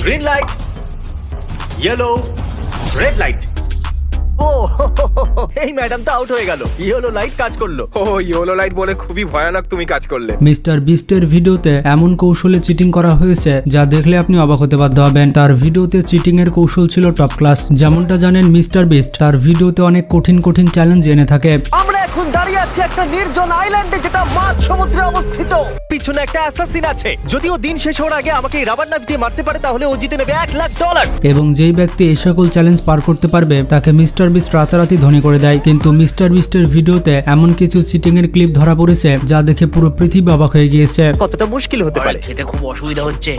Green light, yellow, red light. ও এই madam তো আউট হয়ে গেল। ইয়েলো লাইট কাজ করলো। ও ইয়েলো লাইট বলে খুবই ভয়ানক তুমি কাজ করলে। মিস্টার বিস্টের ভিডিওতে এমন কৌশলে চিটিং করা হয়েছে যা দেখলে আপনি অবাক হতে বাধ্য হবেন। তার ভিডিওতে চিটিং এর কৌশল ছিল টপ ক্লাস। যেমনটা জানেন মিস্টার বিস্ট তার ভিডিওতে অনেক কঠিন কঠিন চ্যালেঞ্জ এনে থাকে। আমরা এখন দাঁড়িয়ে আছি একটা নির্জন আইল্যান্ডে যেটা মাঝ সমুদ্রে অবস্থিত। পিছনে একটা অ্যাসাসিন আছে। যদিও দিন শেষ হওয়ার আগে আমাকে এই রাবার নাইফ দিয়ে মারতে পারে তাহলে ও জিতে নেবে $1,00,000। এবং যেই ব্যক্তি এই সকল চ্যালেঞ্জ পার করতে পারবে তাকে মিস্টার বিস্ট রাতারাতি ধনী করে দেয়। কিন্তু মিস্টার বিস্টের ভিডিওতে এমন কিছু চিটিং এর ক্লিপ ধরা পড়েছে যা দেখে পুরো পৃথিবী অবাক হয়ে গিয়েছে। কতটা মুশকিল হতে পারে। খেতে খুব অসুবিধা হচ্ছে।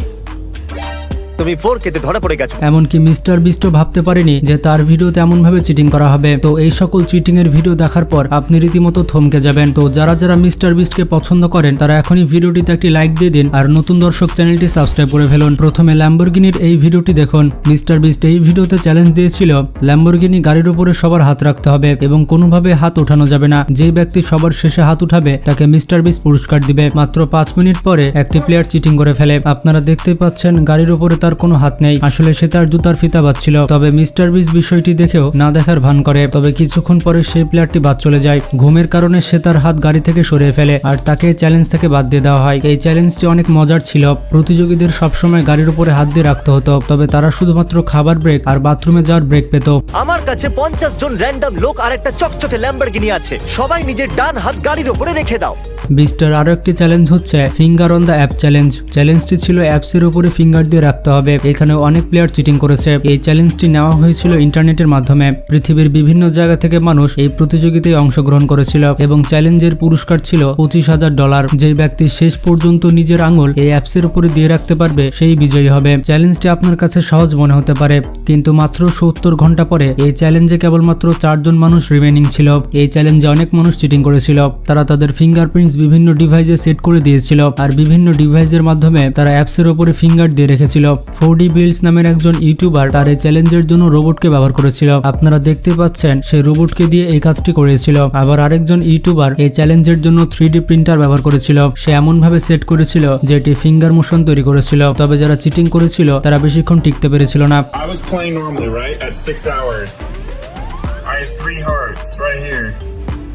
তুমি 4 খেতে ধরা পড়ে গেছো। এমনকি মিস্টার বিস্টও ভাবতে পারেনি যে তার ভিডিওতে এমন ভাবে চিটিং করা হবে। তো এই সকল চিটিং এর ভিডিও দেখার পর আপনি রীতিমতো থমকে যাবেন। তো যারা যারা মিস্টার বিস্টকে পছন্দ করেন তারা এখনই ভিডিওটিতে একটি লাইক দিয়ে দিন আর নতুন দর্শক চ্যানেলটি সাবস্ক্রাইব করে ফেলুন। প্রথমে ল্যাম্বরগিনির এই ভিডিওটি দেখুন। মিস্টার বিস্ট এই ভিডিওতে চ্যালেঞ্জ দিয়েছিল ল্যাম্বরগিনি গাড়ির উপরে সবার হাত রাখতে হবে এবং কোনোভাবে হাত ওঠানো যাবে না। যেই ব্যক্তি সবার শেষে হাত উঠাবে তাকে মিস্টার বিস্ট পুরস্কার দিবে। মাত্র 5 মিনিট পরে একটি প্লেয়ার চিটিং করে ফেলে। আপনারা দেখতে পাচ্ছেন গাড়ির উপরে তার কোনো হাত নেই, আসলে সে তার জুতার ফিতা বাঁধছিল। তবে মিস্টার বিস্ট বিষয়টি দেখেও না দেখার ভান করে। তবে কিছুক্ষণ পরে সেই প্লেয়ারটি বাদ চলে যায়। ঘুমের কারণে সে তার হাত গাড়ি থেকে সরিয়ে ফেলে আর তাকে চ্যালেঞ্জ থেকে বাদ দিয়ে দেওয়া হয়। এই চ্যালেঞ্জটি অনেক মজার ছিল। প্রতিযোগীদের সবসময় গাড়ির উপরে হাত দিয়ে রাখতে হতো, তবে তারা শুধুমাত্র খাবার ব্রেক আর বাথরুমে যাওয়ার ব্রেক পেত। আমার কাছে 50 জন র্যান্ডম লোক আর একটা চকচকে ল্যাম্বরগিনি আছে। সবাই নিজের ডান হাত গাড়ির উপরে রেখে দাও। বিস্টার আরো একটি চ্যালেঞ্জ হচ্ছে finger on the app challenge. চ্যালেঞ্জটি ছিল অ্যাপসের উপরে ফিঙ্গার দিয়ে রাখতে হবে। এখানে অনেক প্লেয়ার চিটিং করেছে। এই চ্যালেঞ্জটি নেওয়া হয়েছিল ইন্টারনেটের মাধ্যমে। পৃথিবীর বিভিন্ন জায়গা থেকে মানুষ এই প্রতিযোগিতায় অংশগ্রহণ করেছিল এবং চ্যালেঞ্জের পুরস্কার ছিল $25,000। যেই ব্যক্তি শেষ পর্যন্ত নিজের আঙুল এই অ্যাপসের উপরে দিয়ে রাখতে পারবে সেই বিজয়ী হবে। চ্যালেঞ্জটি আপনার কাছে সহজ মনে হতে পারে, কিন্তু মাত্র 70 ঘন্টা পরে এই চ্যালেঞ্জে কেবলমাত্র 4 জন মানুষ রিমেনিং ছিল। এই চ্যালেঞ্জে অনেক মানুষ চিটিং করেছিল। তারা তাদের ফিঙ্গারপ্রিন্টস বিভিন্ন ডিভাইসে সেট করে দিয়েছিল আর বিভিন্ন ডিভাইসের মাধ্যমে তারা অ্যাপসের উপরে ফিঙ্গার দিয়ে রেখেছিল। 4D বিল্ডস নামের একজন ইউটিউবার তার এই চ্যালেঞ্জের জন্য রোবটকে ব্যবহার করেছিল। আপনারা দেখতে পাচ্ছেন সেই রোবটকে দিয়ে এই কাজটি করেছিল। আবার আরেকজন ইউটিউবার এই চ্যালেঞ্জের জন্য 3D প্রিন্টার ব্যবহার করেছিল। সে এমন ভাবে সেট করেছিল যে এটি ফিঙ্গার মোশন তৈরি করেছিল। তবে যারা চিটিং করেছিল তারা বেশিক্ষণ টিকতে পেরেছিল না। I was playing normally, right? At 6 hours. I had 3 hearts right here.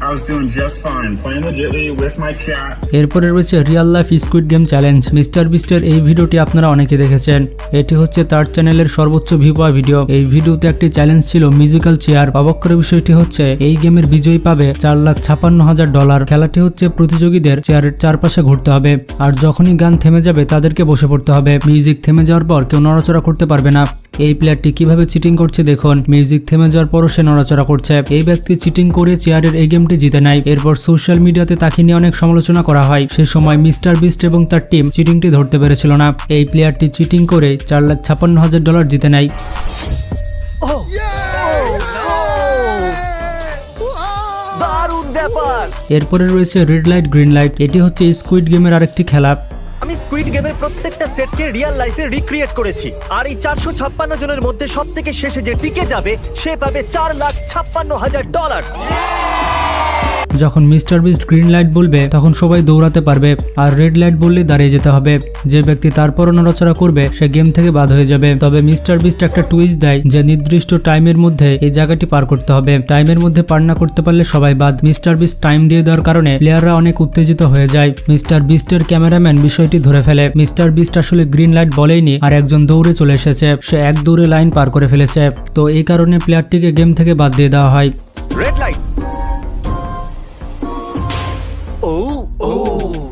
I was doing just fine, playing legitly with my chat. এরপরে রয়েছে real life squid game challenge. Mister বিস্টের এই ভিডিওটি আপনারা অনেকে দেখেছেন। এটি হচ্ছে তার চ্যানেলের সর্বোচ্চ ভিউ পাওয়া ভিডিও। এই ভিডিওতে একটি চ্যালেঞ্জ ছিল মিউজিক্যাল চেয়ার। অবাক করার বিষয়টি হচ্ছে এই গেমের বিজয়ী পাবে $4,56,000। খেলাটি হচ্ছে প্রতিযোগীদের চেয়ারের চারপাশে ঘুরতে হবে আর যখনই গান থেমে যাবে তাদেরকে বসে পড়তে হবে। মিউজিক থেমে যাওয়ার পর কেউ নড়াচড়া করতে পারবে না। এই প্লেয়ারটি কিভাবে চিটিং করছে দেখুন। মিউজিক থেমে যাওয়ার পরও সে নড়াচড়া করছে। এই ব্যক্তি চিটিং করে চেয়ারের এই গেমটি জিতে নেয়। এরপর সোশ্যাল মিডিয়াতে তাকে নিয়ে অনেক সমালোচনা করা হয়। সে সময় মিস্টার বিস্ট এবং তার টিম চিটিংটি ধরতে পেরেছিল না। এই প্লেয়ারটি চিটিং করে $4,56,000 জিতে নেয়। দারুণ ব্যাপার। এরপরে রয়েছে রেড লাইট গ্রিন লাইট। এটি হচ্ছে স্কুইড গেমের আরেকটি খেলা। আমি স্কুইড গেমের প্রত্যেকটা সেটকে রিয়েল লাইফে রিক্রিয়েট করেছি আর এই 456 জনের মধ্যে সবথেকে শেষে যে টিকে যাবে সে পাবে $4,56,000। যখন মিস্টার বিস্ট গ্রিন লাইট বলবে তখন সবাই দৌড়াতে পারবে আর রেড লাইট বললে দাঁড়িয়ে যেতে হবে। যে ব্যক্তি তারপরও নড়াচড়া করবে সে গেম থেকে বাদ হয়ে যাবে। তবে মিস্টার বিস্ট একটা টুইস্ট দেয় যে নির্দিষ্ট টাইমের মধ্যে এই জায়গাটি পার করতে হবে। টাইমের মধ্যে পার না করতে পারলে সবাই বাদ। মিস্টার বিস্ট টাইম দিয়ে দেওয়ার কারণে প্লেয়াররা অনেক উত্তেজিত হয়ে যায়। মিস্টার বিস্টের ক্যামেরাম্যান বিষয়টি ধরে ফেলে। মিস্টার বিস্ট আসলে গ্রিন লাইট বলেইনি আর একজন দৌড়ে চলে এসেছে। সে এক দৌড়ে লাইন পার করে ফেলেছে। তো এই কারণে প্লেয়ারটিকে গেম থেকে বাদ দিয়ে দেওয়া হয়। Red light.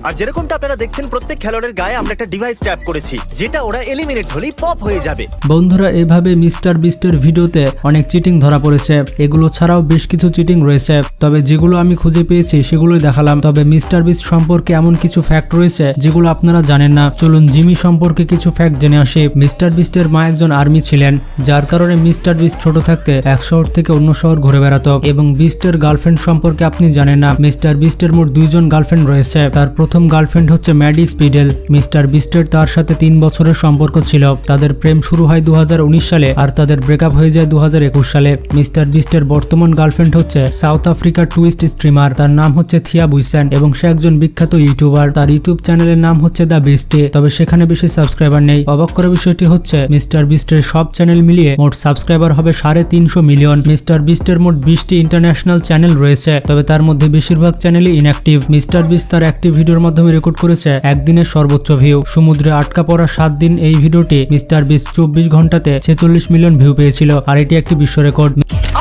আর যেরকমটা আপনারা দেখছেন প্রত্যেক খেলোয়াড়ের গায়ে আমরা একটা ডিভাইস ট্যাপ করেছি যেটা ওরা এলিমিনেট হলেই পপ হয়ে যাবে। বন্ধুরা এভাবে মিস্টার বিস্টের ভিডিওতে অনেক চিটিং ধরা পড়েছে। এগুলো ছাড়াও বেশ কিছু চিটিং রয়েছে, তবে যেগুলো আমি খুঁজে পেয়েছি সেগুলোই দেখালাম। তবে মিস্টার বিস্ট সম্পর্কে এমন কিছু ফ্যাক্ট রয়েছে যেগুলো আপনারা জানেন না। চলুন জিমি সম্পর্কে কিছু ফ্যাক্ট জেনে আসি। মিস্টার বিস্টের মা একজন আর্মি ছিলেন, যার কারণে মিস্টার বিস্ট ছোট থাকতে এক শহর থেকে অন্য শহর ঘুরে বেড়াতো। এবং বিস্টের গার্লফ্রেন্ড সম্পর্কে আপনি জানেন না। মিস্টার বিস্টের মোট 2 জন গার্লফ্রেন্ড রয়েছে। তার প্রথম প্রথম গার্লফ্রেন্ড হচ্ছে ম্যাডি স্পিডেল। মিস্টার বিস্টের তার সাথে 3 বছরের সম্পর্ক ছিল। তাদের প্রেম শুরু হয় 2019 সালে আর তাদের ব্রেকআপ হয়ে যায় 2021 সালে। মিস্টার বিস্টের বর্তমান গার্লফ্রেন্ড হচ্ছে সাউথ আফ্রিকার টুইস্ট স্ট্রিমার, তার নাম হচ্ছে থিয়া বুইসেন এবং সে একজন বিখ্যাত ইউটিউবার। তার ইউটিউব চ্যানেলের নাম হচ্ছে দ্য বিস্টে, তবে সেখানে বেশি সাবস্ক্রাইবার নেই। অবাক করা বিষয়টি হচ্ছে মিস্টার বিস্টের সব চ্যানেল মিলিয়ে মোট সাবস্ক্রাইবার হবে 350 মিলিয়ন। মিস্টার বিস্টের মোট 20টি ইন্টারন্যাশনাল চ্যানেল রয়েছে, তবে তার মধ্যে বেশিরভাগ চ্যানেলই ইনঅ্যাক্টিভ। মিস্টার বিস্ট তার একটি ভিডিওর মাধ্যমে রেকর্ড করেছে একদিনের সর্বোচ্চ ভিউ। সমুদ্রে আটকা পড়া 7 দিন এই ভিডিওটি মিস্টার বিস্ট 24 ঘন্টাতে 46 মিলিয়ন ভিউ পেয়েছিল, আর এটি একটি বিশ্ব রেকর্ড।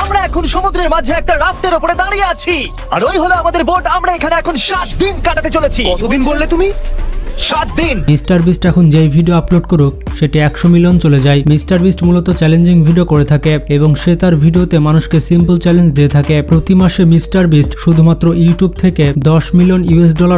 আমরা এখন সমুদ্রের মাঝে একটা রাফটের উপরে দাঁড়িয়ে আছি, আর ওই হলো আমাদের বোট। আমরা এখানে এখন 7 দিন কাটাতে চলেছি। কতদিন বললে তুমি? 7 দিন। মিস্টার বিস্ট এখন যেই ভিডিও আপলোড করুক সেটি 100 মিলিয়ন চলে যায়। মিস্টার বিস্ট মূলত চ্যালেঞ্জিং ভিডিও করে থাকে এবং সে তার ভিডিওতে মানুষকে সিম্পল চ্যালেঞ্জ দিয়ে থাকে। প্রতি মাসে মিস্টার বিস্ট শুধুমাত্র ইউটিউব থেকে $10 মিলিয়ন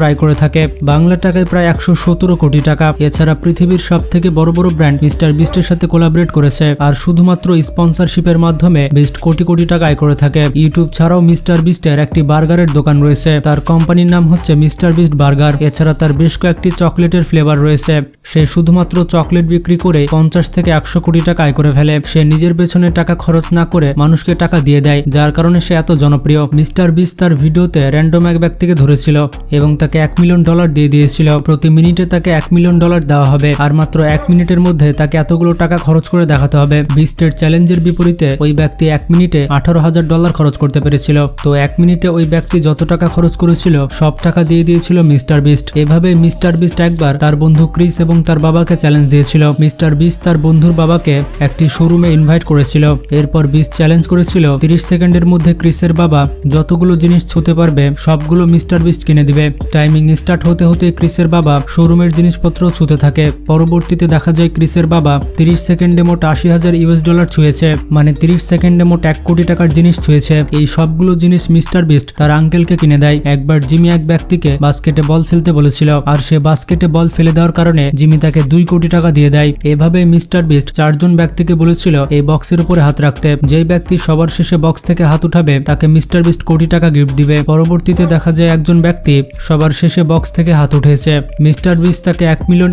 আয় করে থাকে, বাংলা টাকায় প্রায় 117 কোটি টাকা। এছাড়া পৃথিবীর সব থেকে বড় বড় ব্র্যান্ড মিস্টার বিস্টের সাথে কোলাবরেট করেছে, আর শুধুমাত্র স্পন্সরশিপের মাধ্যমে বিস্ট কোটি কোটি টাকা আয় করে থাকে। ইউটিউব ছাড়াও মিস্টার বিস্টের একটি বার্গারের দোকান রয়েছে, তার কোম্পানির নাম হচ্ছে মিস্টার বিস্ট বার্গার। এছাড়া তার বেশ কয়েকটি চকলেটের ফ্লেভার রয়েছে। সে শুধুমাত্র চকলেট বিক্রি করে 50 থেকে 100 কোটি টাকা আয় করে ফেলে। সে নিজের পেছনে টাকা খরচ না করে মানুষকে টাকা দিয়ে দেয়, যার কারণে সে এত জনপ্রিয়। মিস্টার বিস্ট তার ভিডিওতে র্যান্ডম এক ব্যক্তিকে ধরেছিল এবং তাকে $1 মিলিয়ন দিয়ে দিয়েছিল। প্রতি মিনিটে তাকে $1 মিলিয়ন দেওয়া হবে, আর মাত্র 1 মিনিটের মধ্যে তাকে এতগুলো টাকা খরচ করে দেখাতে হবে। বিস্টের চ্যালেঞ্জের বিপরীতে ওই ব্যক্তি 1 মিনিটে $18,000 খরচ করতে পেরেছিল। তো 1 মিনিটে ওই ব্যক্তি যত টাকা খরচ করেছিল সব টাকা দিয়ে দিয়েছিল মিস্টার বিস্ট। এভাবে মিস্টার বিস্ট একবার তার বন্ধু ক্রিস এবং তার বাবাকে চ্যালেঞ্জ দিয়েছিল। মিস্টার বিস্ট তার বন্ধুর বাবাকে একটি শোরুমে ইনভাইট করেছিল। এরপর বিস্ট চ্যালেঞ্জ করেছিল 30 সেকেন্ডের মধ্যে ক্রিসের বাবা যতগুলো জিনিস ছুঁতে পারবে সবগুলো মিস্টার বিস্ট কিনে দিবে। টাইমিং স্টার্ট হতে হতে ক্রিসের বাবা শোরুমের জিনিসপত্র ছুঁতে থাকে। পরবর্তীতে দেখা যায় ক্রিসের বাবা 30 সেকেন্ডে মোট $80,000 ছুঁয়েছে, মানে 30 সেকেন্ডে মোট 1 কোটি টাকার জিনিস ছুঁয়েছে। এই সবগুলো জিনিস মিস্টার বিস্ট তার আঙ্কেলকে কিনে দেয়। একবার জিমি এক ব্যক্তিকে বাস্কেটে বল ফেলতে বলেছিল, আর সে বাস্কেটে বল ফেলে দেওয়ার কারণে জিমি তাকে 2 কোটি টাকা দিয়ে দেয়। এভাবে মিস্টার বিস্ট 4 জন ব্যক্তিকে বলেছিল এই বক্সের উপরে হাত রাখতে। যেই ব্যক্তি সবার শেষে বক্স থেকে হাত উঠাবে তাকে মিস্টার বিস্ট কোটি টাকা গিফট দিবে। পরবর্তীতে দেখা যায় একজন ব্যক্তি সবার শেষে বক্স থেকে হাত উঠেছে। মিস্টার বিস্ট তাকে $1 মিলিয়ন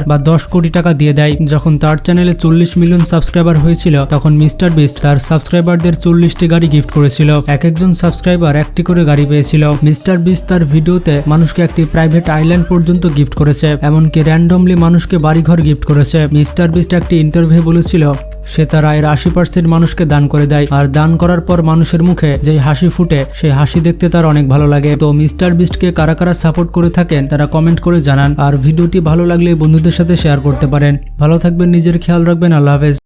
বা 10 কোটি টাকা দিয়ে দেয়। যখন তার চ্যানেলে 40 মিলিয়ন সাবস্ক্রাইবার হয়েছিল তখন মিস্টার বিস্ট তার সাবস্ক্রাইবারদের 40টি গাড়ি গিফট করেছিল। একজন সাবস্ক্রাইবার একটি করে গাড়ি পেয়েছিল। মিস্টার বিস্ট তার ভিডিওতে মানুষকে একটি প্রাইভেট আইল্যান্ড পর্যন্ত গিফট করেছে, এমনকি র্যান্ডমলি মানুষকে বাড়িঘর গিফট করেছে। মিস্টার বিস্ট একটি ইন্টারভিউ বলেছিল সে তার আয়ের 80% মানুষকে দান করে দেয়, আর দান করার পর মানুষের মুখে যে হাসি ফুটে সেই হাসি দেখতে তার অনেক ভালো লাগে। তো মিস্টার বিস্টকে কারা কারা সাপোর্ট করে থাকেন তারা কমেন্ট করে জানান, আর ভিডিওটি ভালো লাগলে বন্ধুদের সাথে শেয়ার করতে পারেন। ভালো থাকবেন, নিজের খেয়াল রাখবেন। আল্লাহ হাফেজ।